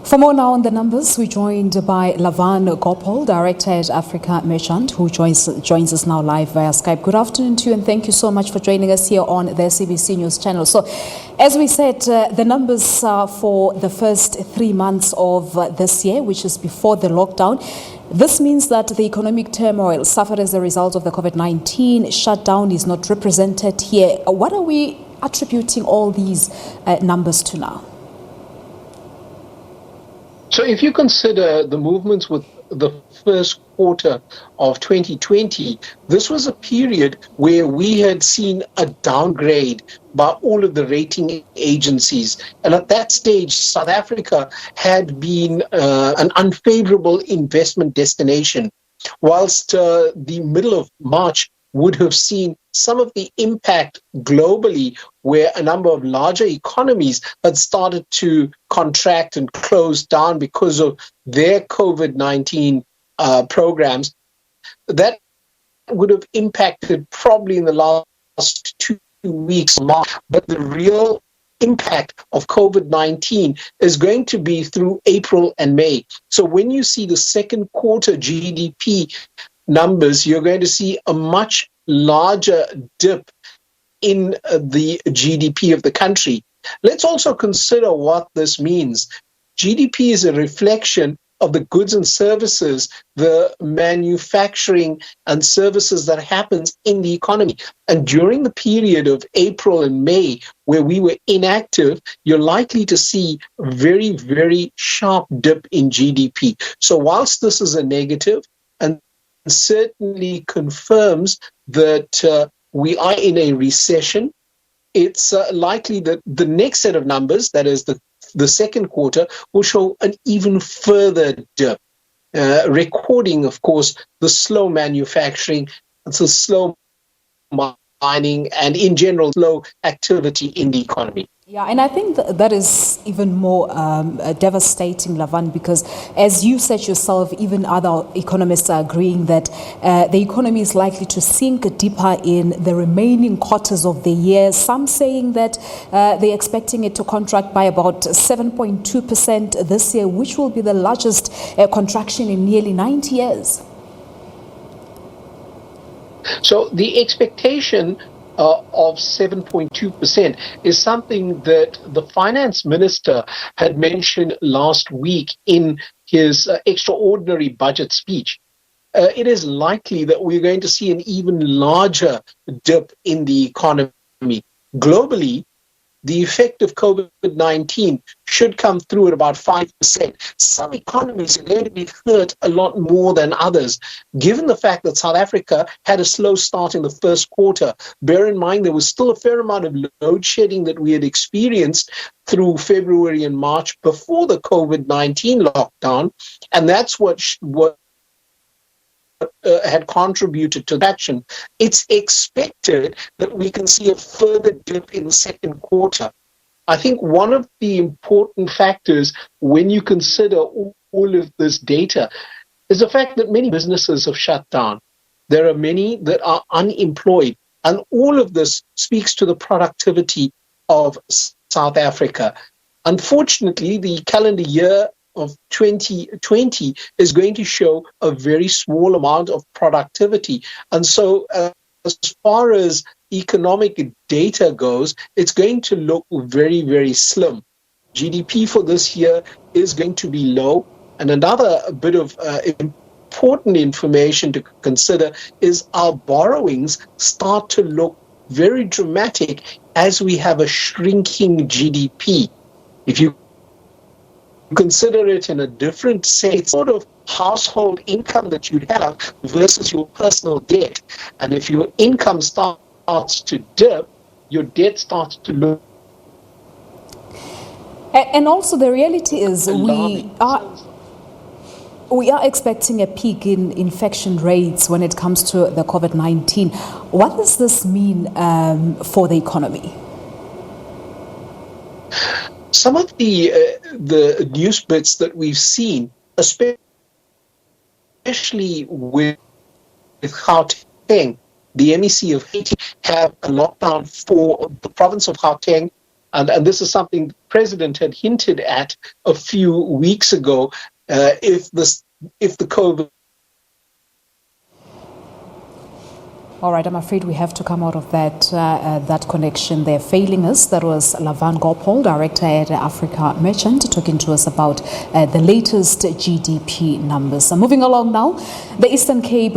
For more now on the numbers, we're joined by Lavan Gopaul, Director at Africa Merchant, who joins us now live via Skype. Good afternoon to you, and thank you so much for joining us here on the SABC News channel. So, as we said, the numbers for the first 3 months of this year, which is before the lockdown, this means that the economic turmoil suffered as a result of the COVID-19 shutdown is not represented here. What are we attributing all these numbers to now? So if you consider the movements with the first quarter of 2020, this was a period where we had seen a downgrade by all of the rating agencies. And at that stage, South Africa had been an unfavorable investment destination, whilst the middle of March would have seen some of the impact globally, where a number of larger economies had started to contract and close down because of their COVID-19 programs. That would have impacted probably in the last 2 weeks, but the real impact of COVID-19 is going to be through April and May. So when you see the second quarter GDP numbers, you're going to see a much larger dip in the GDP of the country. Let's also consider what this means. GDP is a reflection of the goods and services, the manufacturing and services that happens in the economy. And during the period of April and May, where we were inactive, you're likely to see a very, very sharp dip in GDP. So whilst this is a negative, and certainly confirms that we are in a recession, it's likely that the next set of numbers, that is the second quarter, will show an even further dip, recording, of course, the slow manufacturing, the slow mining, and in general, slow activity in the economy. Yeah, and I think that is even more devastating, Lavan, because as you said yourself, even other economists are agreeing that the economy is likely to sink deeper in the remaining quarters of the year. Some saying that they're expecting it to contract by about 7.2% this year, which will be the largest contraction in nearly 90 years. So the expectation of 7.2% is something that the finance minister had mentioned last week in his extraordinary budget speech. It is likely that we're going to see an even larger dip in the economy. Globally, the effect of COVID-19 should come through at about 5%. Some economies are going to be hurt a lot more than others. Given the fact that South Africa had a slow start in the first quarter, bear in mind there was still a fair amount of load shedding that we had experienced through February and March before the COVID-19 lockdown, and that's what had contributed to that action. It's expected that we can see a further dip in the second quarter. I think one of the important factors when you consider all of this data is the fact that many businesses have shut down. There are many that are unemployed, and all of this speaks to the productivity of South Africa. Unfortunately, the calendar year of 2020 is going to show a very small amount of productivity. And so as far as economic data goes, it's going to look very, very slim. GDP for this year is going to be low. And another bit of important information to consider is our borrowings start to look very dramatic as we have a shrinking GDP. If you consider it in a different sense, sort of household income that you'd have versus your personal debt. And if your income starts to dip, your debt starts to look. And also the reality is we are expecting a peak in infection rates when it comes to the COVID-19. What does this mean for the economy? Some of the news bits that we've seen, especially with Gauteng, the MEC of Haiti have a lockdown for the province of Gauteng, And this is something the President had hinted at a few weeks ago. If the COVID. All right, I'm afraid we have to come out of that connection there failing us. That was Lavan Gopaul, Director at Africa Merchant, talking to us about the latest GDP numbers. So moving along now, the Eastern Cape